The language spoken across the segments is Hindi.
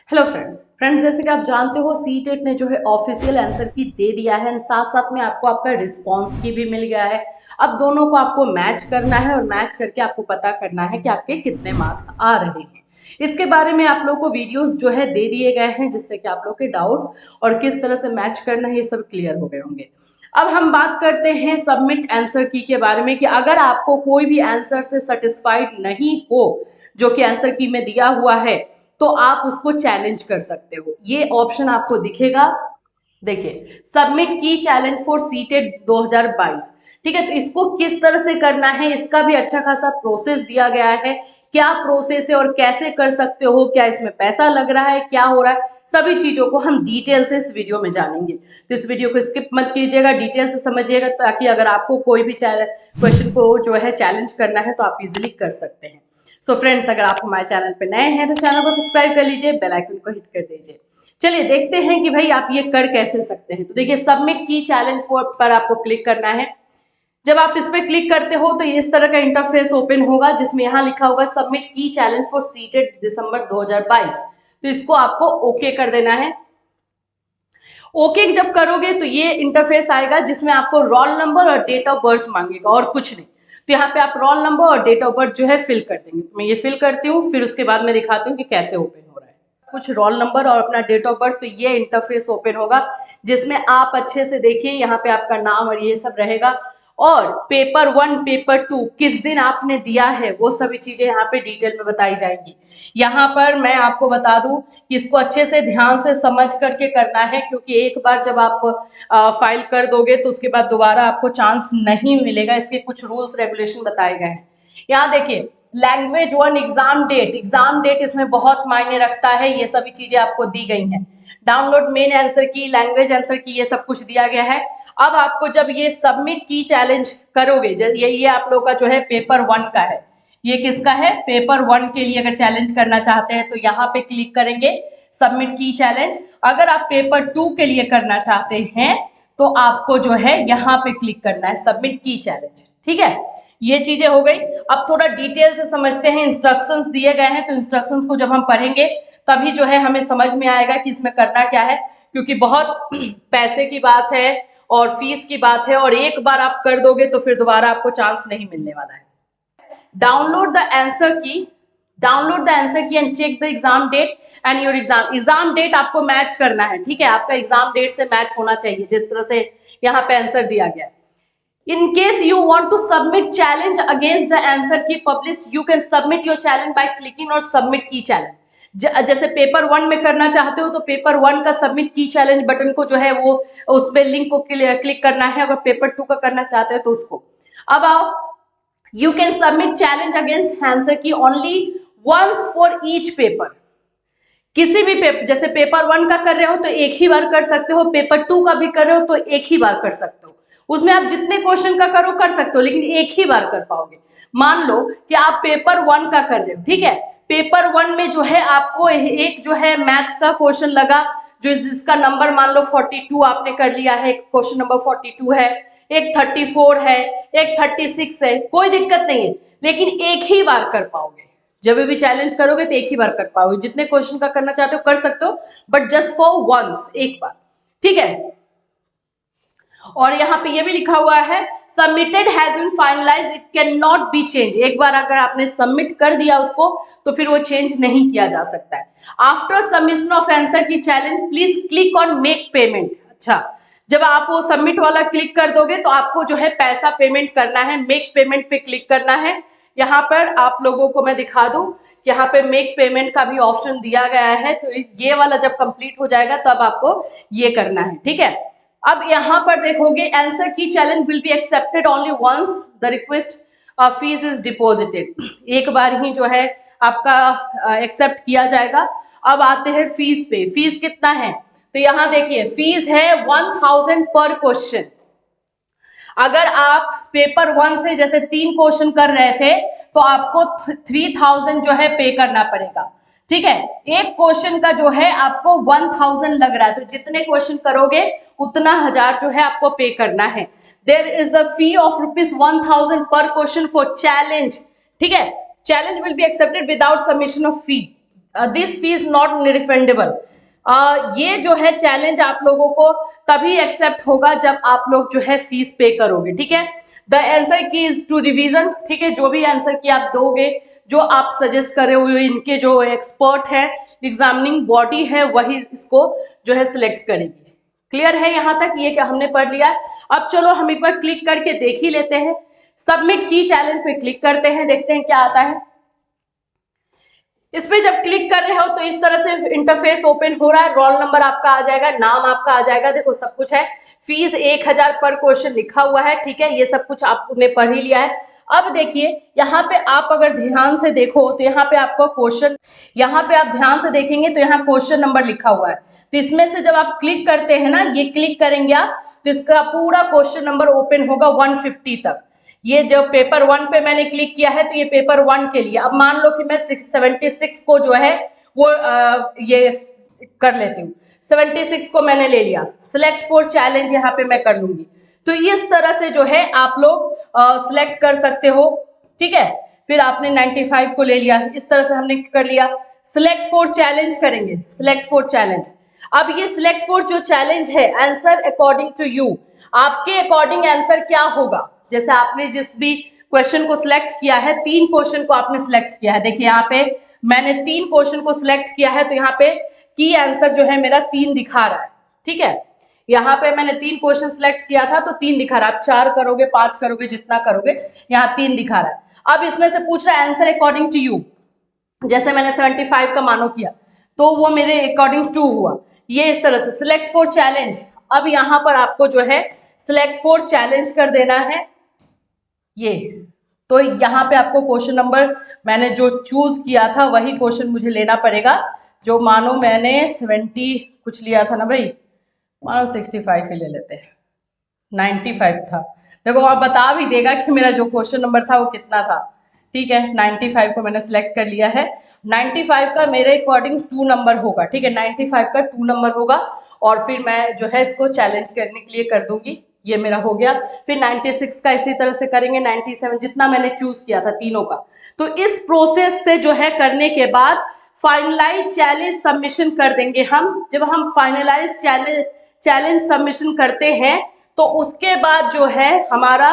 हेलो फ्रेंड्स जैसे कि आप जानते हो सीटेट ने जो है ऑफिशियल आंसर की दे दिया है, साथ साथ में आपको आपका रिस्पांस की भी मिल गया है। अब दोनों को आपको मैच करना है और मैच करके आपको पता करना है कि आपके कितने मार्क्स आ रहे हैं। इसके बारे में आप लोगों को वीडियोस जो है दे दिए गए हैं, जिससे कि आप लोग के डाउट्स और किस तरह से मैच करना है ये सब क्लियर हो गए होंगे। अब हम बात करते हैं सबमिट आंसर की के बारे में कि अगर आपको कोई भी आंसर से सेटिस्फाइड नहीं हो जो कि आंसर की में दिया हुआ है, तो आप उसको चैलेंज कर सकते हो। ये ऑप्शन आपको दिखेगा, देखिए, सबमिट की चैलेंज फॉर सीटेट 2022। ठीक है, तो इसको किस तरह से करना है इसका भी अच्छा खासा प्रोसेस दिया गया है। क्या प्रोसेस है और कैसे कर सकते हो, क्या इसमें पैसा लग रहा है, क्या हो रहा है, सभी चीजों को हम डिटेल से इस वीडियो में जानेंगे। तो इस वीडियो को स्किप मत कीजिएगा, डिटेल से समझिएगा, ताकि अगर आपको कोई भी क्वेश्चन को जो है चैलेंज करना है तो आप इजिली कर सकते हैं। सो फ्रेंड्स, अगर आप हमारे चैनल पे नए हैं तो चैनल को सब्सक्राइब कर लीजिए, बेल आइकन को हिट कर दीजिए। चलिए देखते हैं कि भाई आप ये कर कैसे सकते हैं। तो देखिए, सबमिट की चैलेंज पर आपको क्लिक करना है। जब आप इस पर क्लिक करते हो तो इस तरह का इंटरफेस ओपन होगा, जिसमें यहाँ लिखा होगा सबमिट की चैलेंज फॉर सीटेट दिसंबर 2022। तो इसको आपको ओके कर देना है। ओके जब करोगे तो ये इंटरफेस आएगा, जिसमें आपको रोल नंबर और डेट ऑफ बर्थ मांगेगा और कुछ नहीं। तो यहाँ पे आप रोल नंबर और डेट ऑफ बर्थ जो है फिल कर देंगे। तो मैं ये फिल करती हूँ, फिर उसके बाद मैं दिखाती हूँ कि कैसे ओपन हो रहा है। कुछ रोल नंबर और अपना डेट ऑफ बर्थ, तो ये इंटरफेस ओपन होगा, जिसमें आप अच्छे से देखिए, यहाँ पे आपका नाम और ये सब रहेगा, और पेपर 1 पेपर 2 किस दिन आपने दिया है वो सभी चीजें यहाँ पे डिटेल में बताई जाएंगी। यहाँ पर मैं आपको बता दूं कि इसको अच्छे से ध्यान से समझ करके करना है, क्योंकि एक बार जब आप फाइल कर दोगे तो उसके बाद दोबारा आपको चांस नहीं मिलेगा। इसके कुछ रूल्स रेगुलेशन बताए गए हैं। यहाँ देखिए, लैंग्वेज 1 एग्जाम डेट इसमें बहुत मायने रखता है। ये सभी चीजें आपको दी गई हैं। डाउनलोड मेन आंसर की, लैंग्वेज आंसर की, ये सब कुछ दिया गया है। अब आपको जब ये सबमिट की चैलेंज करोगे, ये आप लोग का जो है पेपर 1 का है। ये किसका है? पेपर 1 के लिए अगर चैलेंज करना चाहते हैं तो यहाँ पे क्लिक करेंगे, सबमिट की चैलेंज। अगर आप पेपर 2 के लिए करना चाहते हैं तो आपको जो है यहाँ पे क्लिक करना है, सबमिट की चैलेंज। ठीक है, ये चीजें हो गई। अब थोड़ा डिटेल से समझते हैं। इंस्ट्रक्शंस दिए गए हैं, तो इंस्ट्रक्शंस को जब हम पढ़ेंगे तभी जो है हमें समझ में आएगा कि इसमें करना क्या है, क्योंकि बहुत पैसे की बात है और फीस की बात है, और एक बार आप कर दोगे तो फिर दोबारा आपको चांस नहीं मिलने वाला है। Download the answer key, and check the exam date and your exam date आपको मैच करना है। ठीक है, आपका एग्जाम डेट से मैच होना चाहिए, जिस तरह से यहाँ पे आंसर दिया गया है। In case you want to submit challenge against the answer key published, you can submit your challenge by clicking on submit key challenge। जैसे पेपर 1 में करना चाहते हो तो पेपर 1 का सबमिट की चैलेंज बटन को जो है वो उसमें लिंक को क्लिक करना है। अगर पेपर 2 का करना चाहते हो तो उसको। अब आओ, you can submit challenge against answer key only once for each paper। किसी भी पेपर, जैसे पेपर 1 का कर रहे हो तो एक ही बार कर सकते हो, पेपर 2 का भी कर रहे हो तो एक ही बार कर सकते हो। उसमें आप जितने क्वेश्चन का करो कर सकते हो, लेकिन एक ही बार कर पाओगे। मान लो कि आप पेपर 1 का कर रहे हो, ठीक है, पेपर 1 में जो है आपको एक जो है मैथ्स का क्वेश्चन लगा, जो जिसका नंबर मान लो 42 आपने कर लिया है, क्वेश्चन नंबर 42 है, एक 34 है, एक 36 है, कोई दिक्कत नहीं है, लेकिन एक ही बार कर पाओगे। जब भी चैलेंज करोगे तो एक ही बार कर पाओगे। जितने क्वेश्चन का करना चाहते हो कर सकते हो, बट जस्ट फॉर वंस, एक बार। ठीक है, और यहाँ पे ये भी लिखा हुआ है submitted has been finalized, it can not be change. एक बार अगर आपने सबमिट कर दिया उसको तो फिर वो चेंज नहीं किया जा सकता है। After submission of answer key challenge please click on make payment. अच्छा, जब आप वो सबमिट वाला क्लिक कर दोगे तो आपको जो है पैसा पेमेंट करना है, मेक पेमेंट पे क्लिक करना है। यहाँ पर आप लोगों को मैं दिखा दूं, यहाँ पे मेक पेमेंट का भी ऑप्शन दिया गया है। तो ये वाला जब कंप्लीट हो जाएगा तब आपको ये करना है। ठीक है, अब यहाँ पर देखोगे answer key challenge will be accepted only once the request fees is deposited. एक बार ही जो है आपका एक्सेप्ट किया जाएगा। अब आते हैं फीस पे। फीस कितना है? तो यहाँ देखिए, फीस है 1000 पर क्वेश्चन। अगर आप पेपर 1 से जैसे 3 क्वेश्चन कर रहे थे तो आपको 3000 जो है पे करना पड़ेगा। ठीक है, एक क्वेश्चन का जो है आपको 1000 लग रहा है, तो जितने क्वेश्चन करोगे उतना 1000 जो है आपको पे करना है। There is a fee of ₹1000 पर क्वेश्चन फॉर चैलेंज। ठीक है, challenge will be accepted without submission of fee. This fees not refundable. ये जो है चैलेंज आप लोगों को तभी एक्सेप्ट होगा जब आप लोग जो है फीस पे करोगे, ठीक है। द आंसर की इज टू रिवीजन, ठीक है, जो भी आंसर की आप दोगे, जो आप सजेस्ट कर रहे हो, इनके जो एक्सपर्ट है, एग्जामिनिंग बॉडी है, वही इसको जो है सिलेक्ट करेगी। क्लियर है यहाँ तक? ये क्या हमने पढ़ लिया है। अब चलो हम एक बार क्लिक करके देख ही लेते हैं। सबमिट की चैलेंज पे क्लिक करते हैं, देखते हैं क्या आता है। इस पे जब क्लिक कर रहे हो तो इस तरह से इंटरफेस ओपन हो रहा है। रोल नंबर आपका आ जाएगा, नाम आपका आ जाएगा, देखो सब कुछ है। फीस 1000 पर क्वेश्चन लिखा हुआ है, ठीक है, ये सब कुछ आपने पढ़ ही लिया है। अब देखिए यहाँ पे आप अगर ध्यान से देखो तो यहाँ पे आपका क्वेश्चन, यहाँ पे आप ध्यान से देखेंगे तो यहाँ क्वेश्चन नंबर लिखा हुआ है। तो इसमें से जब आप क्लिक करते हैं ना, ये क्लिक करेंगे आप, तो इसका पूरा क्वेश्चन नंबर ओपन होगा 150 तक। ये जब पेपर 1 पे मैंने क्लिक किया है तो ये पेपर 1 के लिए। अब मान लो कि मैं 676 को जो है वो ये कर लेती हूँ। 76 को मैंने ले लिया, सिलेक्ट फॉर चैलेंज यहाँ पे मैं कर लूंगी। तो इस तरह से जो है आप लोग सिलेक्ट कर सकते हो, ठीक है। फिर आपने 95 को ले लिया, इस तरह से हमने कर लिया। सिलेक्ट फॉर चैलेंज करेंगे, सिलेक्ट फॉर चैलेंज। अब ये सिलेक्ट फॉर जो चैलेंज है, आंसर अकॉर्डिंग टू यू, आपके अकॉर्डिंग आंसर क्या होगा। जैसे आपने जिस भी क्वेश्चन को सिलेक्ट किया है, 3 क्वेश्चन को आपने सिलेक्ट किया है, देखिए यहाँ पे मैंने 3 क्वेश्चन को सिलेक्ट किया है, तो यहाँ पे की आंसर जो है मेरा 3 दिखा रहा है, ठीक है। यहाँ पे मैंने 3 क्वेश्चन सिलेक्ट किया था तो 3 दिखा रहा है। आप 4 करोगे, 5 करोगे, जितना करोगे, यहाँ 3 दिखा रहा है। अब इसमें से पूछ रहा है आंसर अकॉर्डिंग टू यू। जैसे मैंने 75 का मानो किया तो वो मेरे अकॉर्डिंग टू हुआ। ये इस तरह से सिलेक्ट फॉर चैलेंज। अब यहाँ पर आपको जो है सिलेक्ट फॉर चैलेंज कर देना है ये। तो यहाँ पे आपको क्वेश्चन नंबर मैंने जो चूज किया था वही क्वेश्चन मुझे लेना पड़ेगा। जो मानो मैंने 70 कुछ लिया था ना भाई, मानो 65 ही ले लेते हैं, 95 था। देखो आप बता भी देगा कि मेरा जो क्वेश्चन नंबर था वो कितना था, ठीक है। 95 को मैंने सिलेक्ट कर लिया है। 95 का मेरे अकॉर्डिंग 2 नंबर होगा, ठीक है, 95 का 2 नंबर होगा। और फिर मैं जो है इसको चैलेंज करने के लिए कर दूंगी, ये मेरा हो गया। फिर 96 का इसी तरह से करेंगे, 97 जितना मैंने चूज किया था तीनों का। तो इस प्रोसेस से जो है करने के बाद फाइनलाइज चैलेंज सबमिशन कर देंगे हम। जब हम फाइनलाइज चैलेंज सबमिशन करते हैं तो उसके बाद जो है हमारा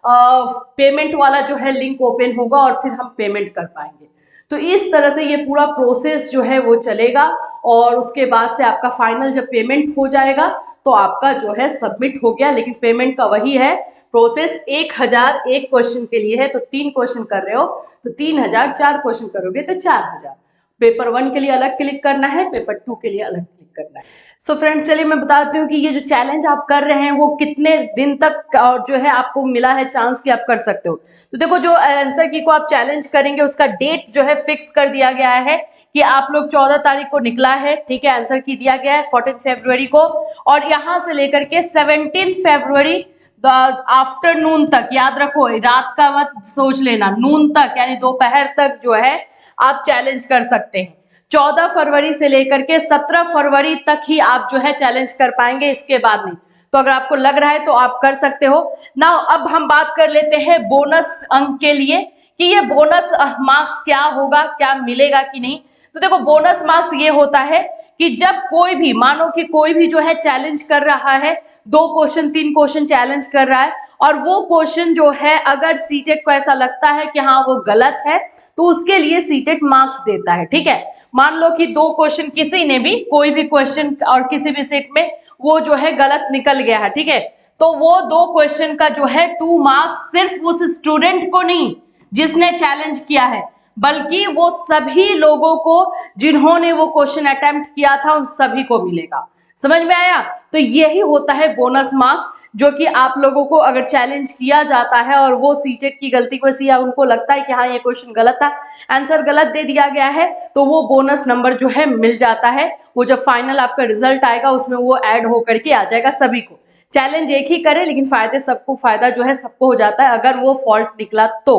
पेमेंट वाला जो है लिंक ओपन होगा और फिर हम पेमेंट कर पाएंगे। तो इस तरह से ये पूरा प्रोसेस जो है वो चलेगा और उसके बाद से आपका फाइनल जब पेमेंट हो जाएगा तो आपका जो है सबमिट हो गया। लेकिन पेमेंट का वही है प्रोसेस, 1000 एक क्वेश्चन के लिए है, तो 3 क्वेश्चन कर रहे हो तो 3000, 4 क्वेश्चन करोगे तो 4000। पेपर 1 के लिए अलग क्लिक करना है, पेपर 2 के लिए अलग क्लिक करना है। सो फ्रेंड्स चलिए मैं बताती हूँ कि ये जो चैलेंज आप कर रहे हैं वो कितने दिन तक और जो है आपको मिला है चांस कि आप कर सकते हो। तो देखो जो आंसर की को आप चैलेंज करेंगे उसका डेट जो है फिक्स कर दिया गया है कि आप लोग 14 तारीख को निकला है, ठीक है, आंसर की दिया गया है 14 फरवरी को। और यहाँ से लेकर के 17 फरवरी आफ्टरनून तक, याद रखो रात का मत सोच लेना, नून तक यानी दोपहर तक जो है आप चैलेंज कर सकते हैं। 14 फरवरी से लेकर के 17 फरवरी तक ही आप जो है चैलेंज कर पाएंगे, इसके बाद नहीं। तो अगर आपको लग रहा है तो आप कर सकते हो ना। अब हम बात कर लेते हैं बोनस अंक के लिए कि ये बोनस मार्क्स क्या होगा, क्या मिलेगा कि नहीं। तो देखो बोनस मार्क्स ये होता है कि जब कोई भी, मानो कि कोई भी जो है चैलेंज कर रहा है, 2 क्वेश्चन 3 क्वेश्चन चैलेंज कर रहा है और वो क्वेश्चन जो है अगर सीटेट को ऐसा लगता है कि हाँ वो गलत है तो उसके लिए सीटेट मार्क्स देता है, ठीक है। मान लो कि 2 क्वेश्चन किसी ने भी, कोई भी क्वेश्चन और किसी भी सेट में वो जो है गलत निकल गया है, ठीक है, तो वो 2 क्वेश्चन का जो है 2 मार्क्स सिर्फ उस स्टूडेंट को नहीं जिसने चैलेंज किया है, बल्कि वो सभी लोगों को जिन्होंने वो क्वेश्चन अटेम्प्ट किया था उन सभी को मिलेगा। समझ में आया? तो यही होता है बोनस मार्क्स, जो कि आप लोगों को अगर चैलेंज किया जाता है और वो सीटेट की गलती को या उनको लगता है कि हाँ ये क्वेश्चन गलत था, आंसर गलत दे दिया गया है, तो वो बोनस नंबर जो है मिल जाता है। वो जब फाइनल आपका रिजल्ट आएगा उसमें वो ऐड होकर के आ जाएगा सभी को। चैलेंज एक ही करे लेकिन फायदा जो है सबको हो जाता है अगर वो फॉल्ट निकला तो।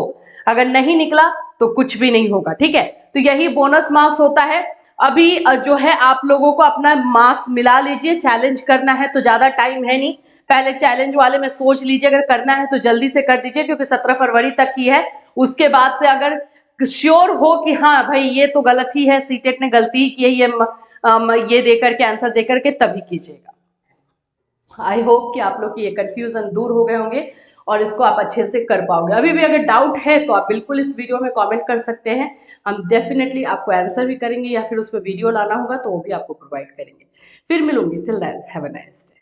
अगर नहीं निकला तो कुछ भी नहीं होगा, ठीक है। तो यही बोनस मार्क्स होता है। अभी जो है आप लोगों को अपना मार्क्स मिला लीजिए, चैलेंज करना है तो ज्यादा टाइम है नहीं, पहले चैलेंज वाले में सोच लीजिए, अगर करना है तो जल्दी से कर दीजिए क्योंकि 17 फरवरी तक ही है। उसके बाद से अगर श्योर हो कि हाँ भाई ये तो गलत ही है, सीटेट ने गलती ही की है, ये दे करके आंसर दे करके, तभी कीजिएगा। आई होप कि आप लोग की ये कंफ्यूजन दूर हो गए होंगे और इसको आप अच्छे से कर पाओगे। अभी भी अगर डाउट है तो आप बिल्कुल इस वीडियो में कमेंट कर सकते हैं, हम डेफिनेटली आपको आंसर भी करेंगे, या फिर उस पर वीडियो लाना होगा तो वो भी आपको प्रोवाइड करेंगे। फिर मिलूंगी, till then have a nice day.